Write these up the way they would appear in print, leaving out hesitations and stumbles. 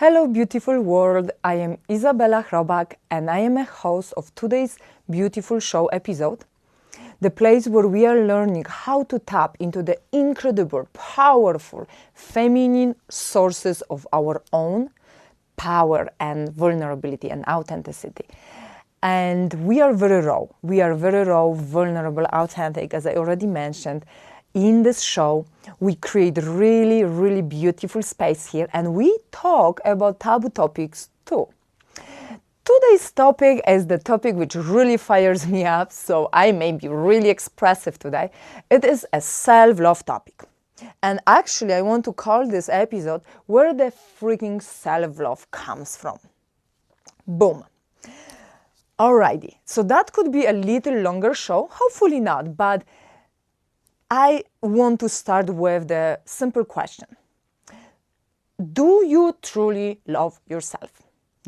Hello beautiful world, I am Izabela Hrobak and I am a host of today's beautiful show episode, the place where we are learning how to tap into the incredible, powerful, feminine sources of our own power and vulnerability and authenticity. And we are very raw, vulnerable, authentic, as I already mentioned. In this show, we create really beautiful space here, and we talk about taboo topics too. Today's topic is the topic which really fires me up, so I may be really expressive today. It is a self-love topic. And actually, I want to call this episode Where the Freaking Self-Love Comes From. Boom. Alrighty, so that could be a little longer show, hopefully not, but I want to start with the simple question. Do you truly love yourself?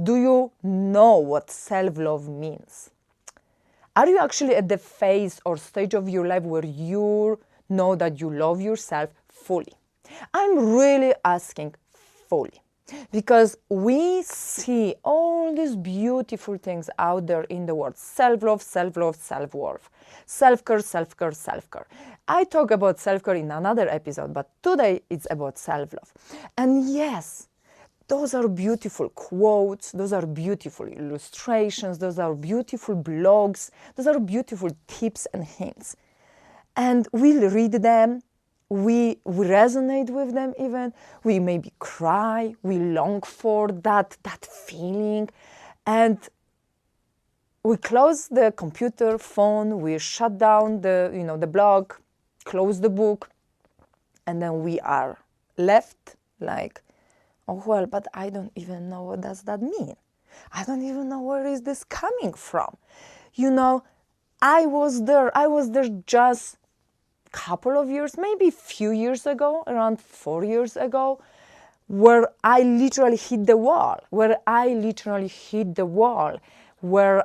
Do you know what self-love means? Are you actually at the phase or stage of your life where you know that you love yourself fully? I'm really asking fully. Because we see all these beautiful things out there in the world. Self-love, self-love, self-worth. Self-care, self-care, self-care. I talk about self-care in another episode, but today it's about self-love. And yes, those are beautiful quotes, those are beautiful illustrations, those are beautiful blogs, those are beautiful tips and hints. And we'll read them. We resonate with them even, we maybe cry, we long for that feeling, and we close the computer, phone, we shut down the blog, close the book, and then we are left like, oh well, but I don't even know what does that mean. I don't even know where is this coming from. I was there just couple of years, maybe a few years ago, around 4 years ago, where I literally hit the wall, where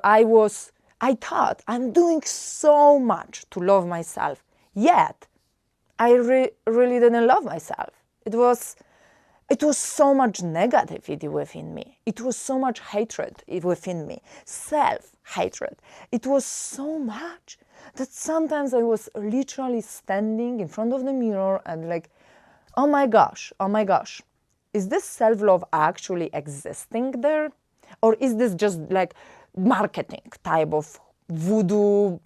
I thought I'm doing so much to love myself, yet I really didn't love myself. It was so much negativity within me. It was so much hatred within me, self-hatred. It was so much that sometimes I was literally standing in front of the mirror and like, oh my gosh, is this self-love actually existing there? Or is this just like marketing type of voodoo,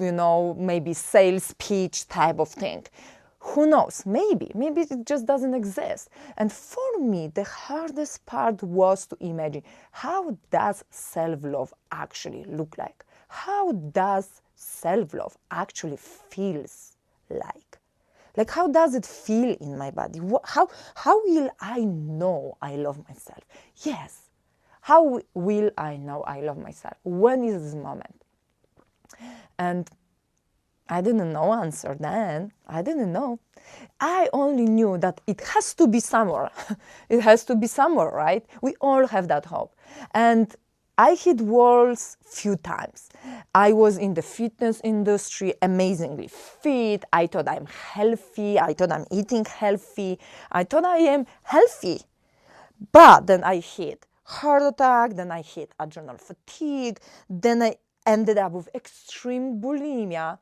maybe sales pitch type of thing? Who knows? Maybe it just doesn't exist. And for me, the hardest part was to imagine, how does self-love actually look like? How does self-love actually feels like? Like, how does it feel in my body? How will I know I love myself? Yes. How will I know I love myself? When is this moment? And I didn't know answer then. I didn't know. I only knew that it has to be somewhere. It has to be somewhere, right? We all have that hope. And I hit walls few times. I was in the fitness industry, amazingly fit. I thought I'm healthy. I thought I'm eating healthy. I thought I am healthy. But then I hit heart attack, then I hit adrenal fatigue, then I ended up with extreme bulimia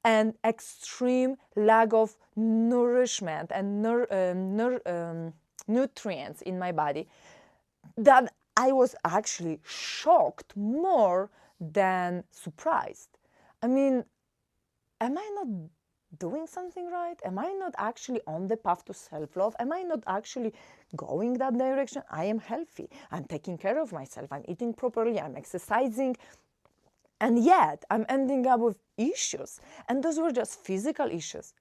and extreme lack of nourishment and nutrients in my body, that I was actually shocked more than surprised. I mean, am I not doing something right? Am I not actually on the path to self-love? Am I not actually going that direction? I am healthy. I'm taking care of myself. I'm eating properly. I'm exercising. And yet, I'm ending up with issues. And those were just physical issues.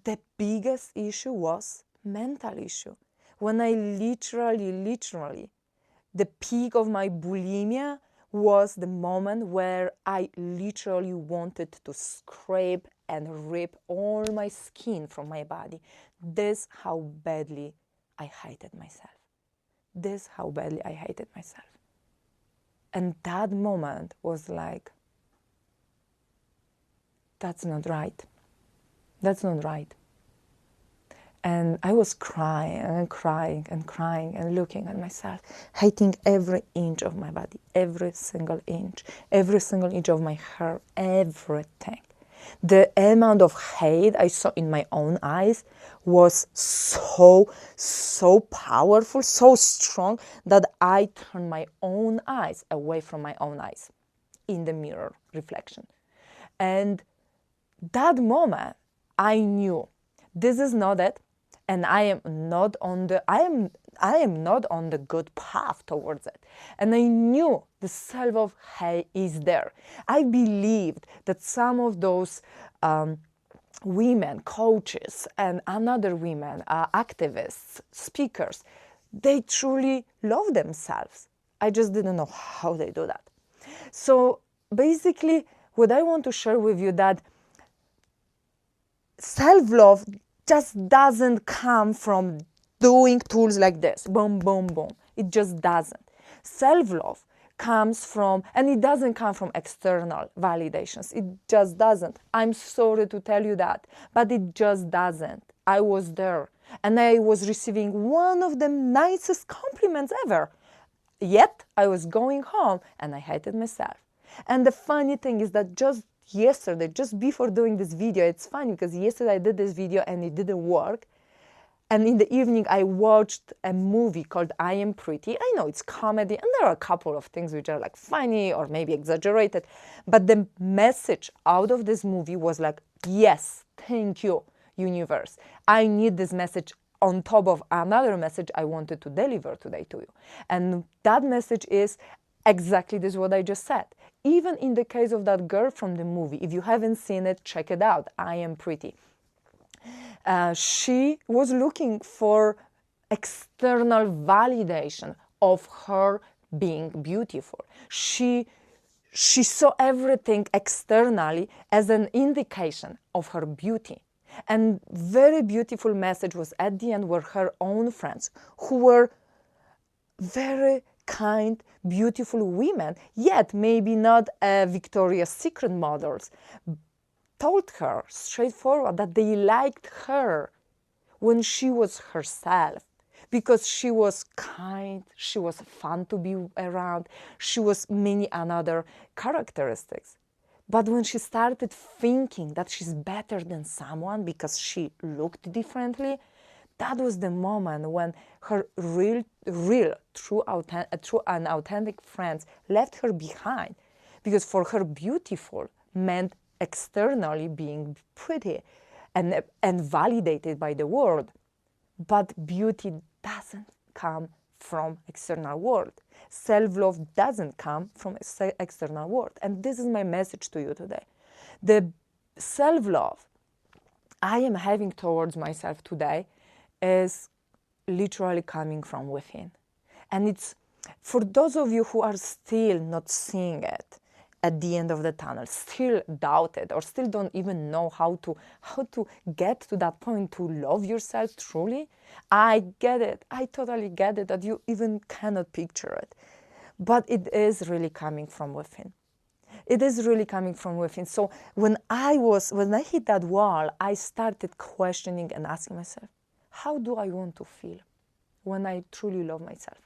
The biggest issue was mental issue. When I literally, the peak of my bulimia was the moment where I literally wanted to scrape and rip all my skin from my body. This how badly I hated myself. And that moment was like, that's not right. And I was crying and crying and crying and looking at myself, hating every inch of my body, every single inch of my hair, everything. The amount of hate I saw in my own eyes was so powerful, so strong, that I turned my own eyes away from my own eyes in the mirror reflection. And that moment, I knew this is not it, and I am not on the good path towards it. And I knew the self-love is there. I believed that some of those women, coaches, and another women, activists, speakers, they truly love themselves. I just didn't know how they do that. So basically, what I want to share with you, that self-love just doesn't come from doing tools like this, boom, boom, boom. It just doesn't. Self-love comes from, and it doesn't come from external validations. It just doesn't. I'm sorry to tell you that, but it just doesn't. I was there, and I was receiving one of the nicest compliments ever. Yet I was going home and I hated myself. And the funny thing is that just yesterday, just before doing this video, it's funny because yesterday I did this video and it didn't work. And in the evening, I watched a movie called I Am Pretty. I know it's comedy, and there are a couple of things which are like funny or maybe exaggerated. But the message out of this movie was like, yes, thank you, universe. I need this message on top of another message I wanted to deliver today to you. And that message is exactly this, what I just said. Even in the case of that girl from the movie, if you haven't seen it, check it out. I Am Pretty. She was looking for external validation of her being beautiful. She saw everything externally as an indication of her beauty. And very beautiful message was at the end, where her own friends, who were very kind, beautiful women, yet maybe not Victoria's Secret models, told her straightforward that they liked her when she was herself, because she was kind, she was fun to be around, she was many other characteristics. But when she started thinking that she's better than someone because she looked differently, that was the moment when her true and authentic friends left her behind. Because for her, beautiful meant externally being pretty and validated by the world. But beauty doesn't come from external world. Self-love doesn't come from external world. And this is my message to you today. The self-love I am having towards myself today is literally coming from within. And it's for those of you who are still not seeing it at the end of the tunnel, still doubt it, or still don't even know how to get to that point to love yourself truly. I get it. I totally get it that you even cannot picture it. But it is really coming from within. It is really coming from within. So when I hit that wall, I started questioning and asking myself, how do I want to feel when I truly love myself?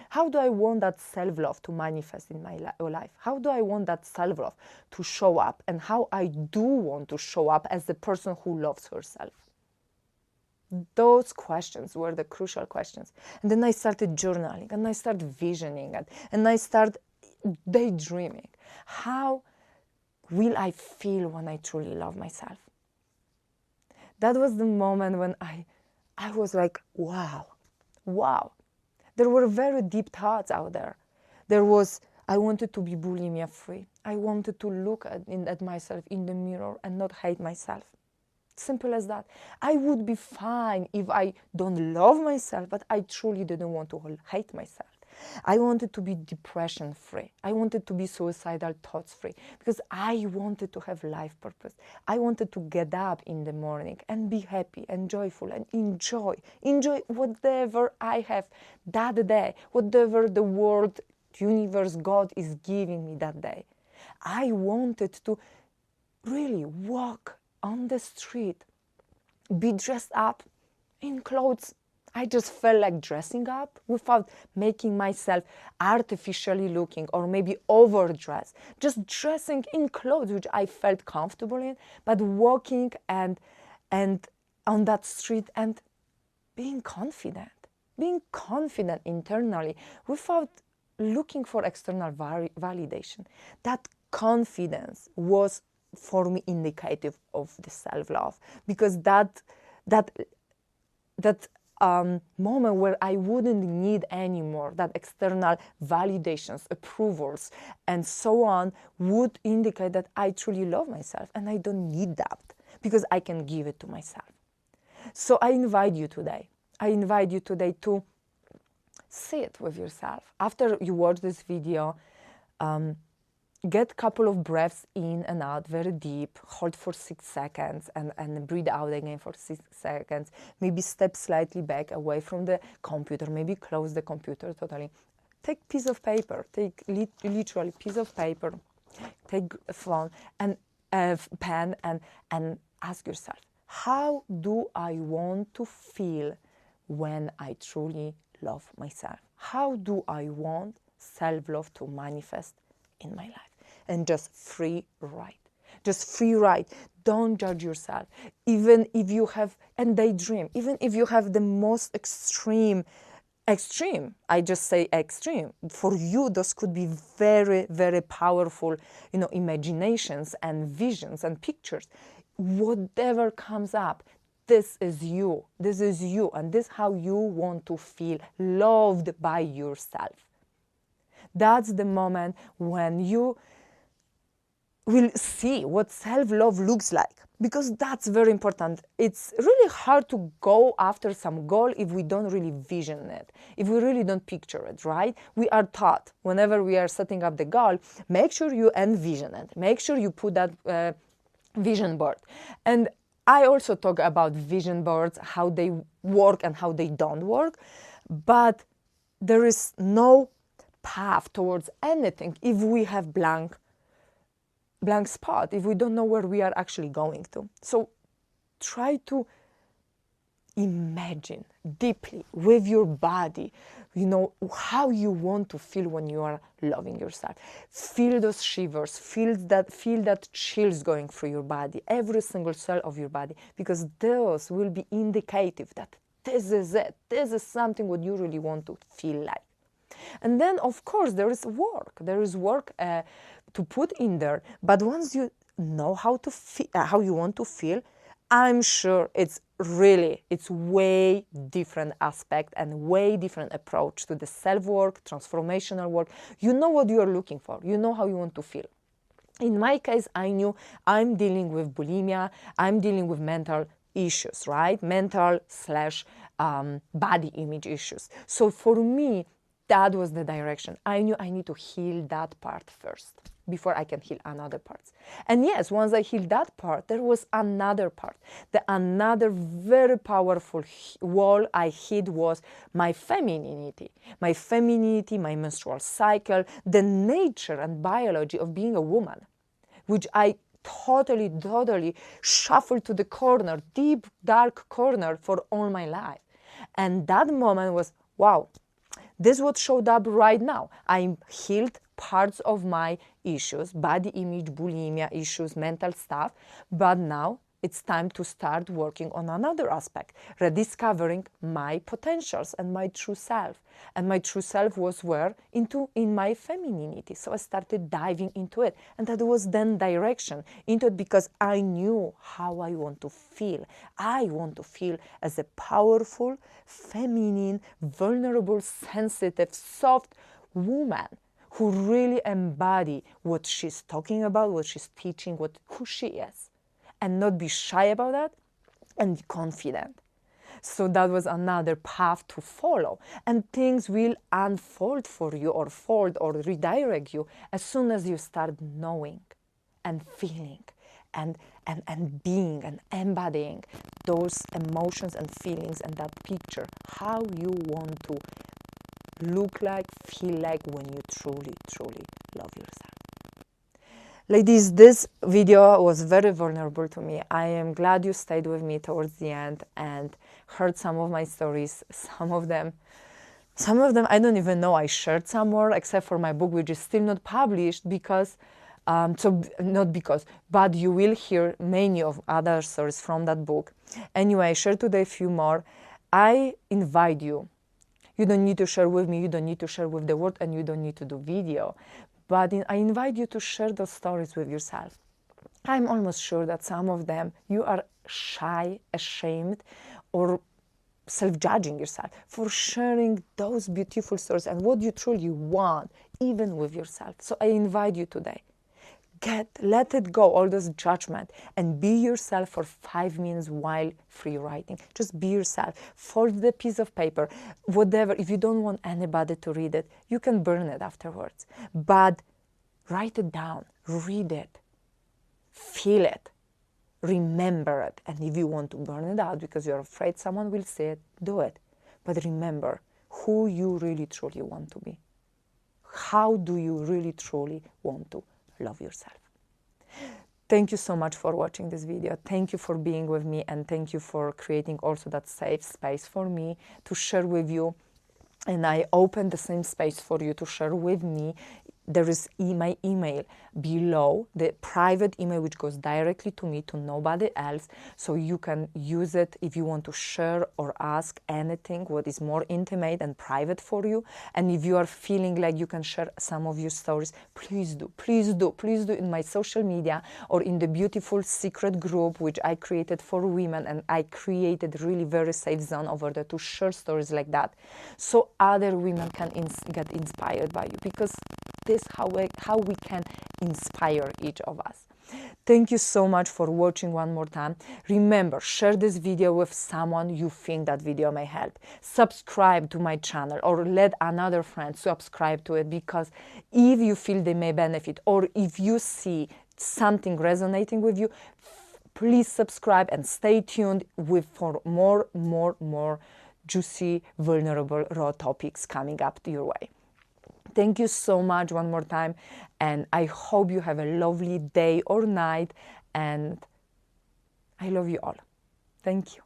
How do I want that self-love to manifest in my life? How do I want that self-love to show up? And how I do want to show up as the person who loves herself? Those questions were the crucial questions. And then I started journaling, and I started visioning it, and I started daydreaming. How will I feel when I truly love myself? That was the moment when I was like, wow. There were very deep thoughts out there. I wanted to be bulimia free. I wanted to look at myself in the mirror and not hate myself. Simple as that. I would be fine if I don't love myself, but I truly didn't want to hate myself. I wanted to be depression free. I wanted to be suicidal thoughts free, because I wanted to have life purpose. I wanted to get up in the morning and be happy and joyful and enjoy whatever I have that day, whatever the world, universe, God is giving me that day. I wanted to really walk on the street, be dressed up in clothes. I just felt like dressing up without making myself artificially looking or maybe overdressed. Just dressing in clothes which I felt comfortable in, but walking and on that street and being confident internally without looking for external validation. That confidence was for me indicative of the self-love, because that moment where I wouldn't need anymore that external validations, approvals, and so on would indicate that I truly love myself and I don't need that because I can give it to myself. So I invite you today to sit with yourself. After you watch this video, get a couple of breaths in and out, very deep, hold for 6 seconds and breathe out again for 6 seconds. Maybe step slightly back away from the computer, maybe close the computer totally. Take piece of paper, take literally piece of paper, take a phone and a pen and ask yourself, how do I want to feel when I truly love myself? How do I want self-love to manifest in my life? And just free ride. Just free ride. Don't judge yourself. Even if you have, and daydream, even if you have the most extreme, I just say extreme. For you, those could be very, very powerful, imaginations and visions and pictures. Whatever comes up, this is you, and this is how you want to feel loved by yourself. That's the moment when you will see what self-love looks like, because that's very important. It's really hard to go after some goal if we don't really vision it, if we really don't picture it, right? We are taught whenever we are setting up the goal, make sure you envision it, make sure you put that vision board. And I also talk about vision boards, how they work and how they don't work, but there is no path towards anything if we have blank spot, if we don't know where we are actually going to. So try to imagine deeply with your body, how you want to feel when you are loving yourself. Feel those shivers, feel that chills going through your body, every single cell of your body, because those will be indicative that this is it. This is something what you really want to feel like. And then, of course, there is work. To put in there. But once you know how you want to feel, I'm sure it's way different aspect and way different approach to the self-work, transformational work. You know what you are looking for. You know how you want to feel. In my case, I knew I'm dealing with bulimia. I'm dealing with mental issues, right? Mental / body image issues. So for me, that was the direction. I knew I need to heal that part first before I can heal another parts. And yes, once I healed that part, there was another part. Another very powerful wall I hit was my femininity, my menstrual cycle, the nature and biology of being a woman, which I totally shuffled to the corner, deep, dark corner for all my life. And that moment was, wow, this is what showed up right now. I healed parts of my issues, body image, bulimia issues, mental stuff, but now it's time to start working on another aspect, rediscovering my potentials and my true self. And my true self was in my femininity. So I started diving into it. And that was then direction into it, because I knew how I want to feel. I want to feel as a powerful, feminine, vulnerable, sensitive, soft woman who really embody what she's talking about, what she's teaching, who she is. And not be shy about that, and be confident. So that was another path to follow. And things will unfold for you, or fold, or redirect you as soon as you start knowing and feeling and being and embodying those emotions and feelings and that picture, how you want to look like, feel like when you truly love yourself. Ladies, this video was very vulnerable to me. I am glad you stayed with me towards the end and heard some of my stories. Some of them I don't even know I shared somewhere, except for my book, which is still not published because, but you will hear many of other stories from that book. Anyway, I shared today a few more. I invite you. You don't need to share with me, you don't need to share with the world, and you don't need to do video. But I invite you to share those stories with yourself. I'm almost sure that some of them you are shy, ashamed, or self-judging yourself for sharing those beautiful stories and what you truly want, even with yourself. So I invite you today. Let it go, all this judgment, and be yourself for 5 minutes while free writing. Just be yourself. Fold the piece of paper, whatever. If you don't want anybody to read it, you can burn it afterwards. But write it down, read it, feel it, remember it. And if you want to burn it out because you're afraid someone will see it, do it. But remember who you really truly want to be. How do you really truly want to love yourself? Thank you so much for watching this video. Thank you for being with me, and thank you for creating also that safe space for me to share with you. And I open the same space for you to share with me. There is my email below, the private email which goes directly to me, to nobody else. So you can use it if you want to share or ask anything what is more intimate and private for you. And if you are feeling like you can share some of your stories, please do, please do, please do in my social media or in the beautiful secret group which I created for women. And I created really very safe zone over there to share stories like that, so other women can get inspired by you, because this is how we can inspire each of us. Thank you so much for watching one more time. Remember, share this video with someone you think that video may help. Subscribe to my channel or let another friend subscribe to it, because if you feel they may benefit or if you see something resonating with you, please subscribe and stay tuned for more juicy, vulnerable, raw topics coming up your way. Thank you so much one more time, and I hope you have a lovely day or night, and I love you all. Thank you.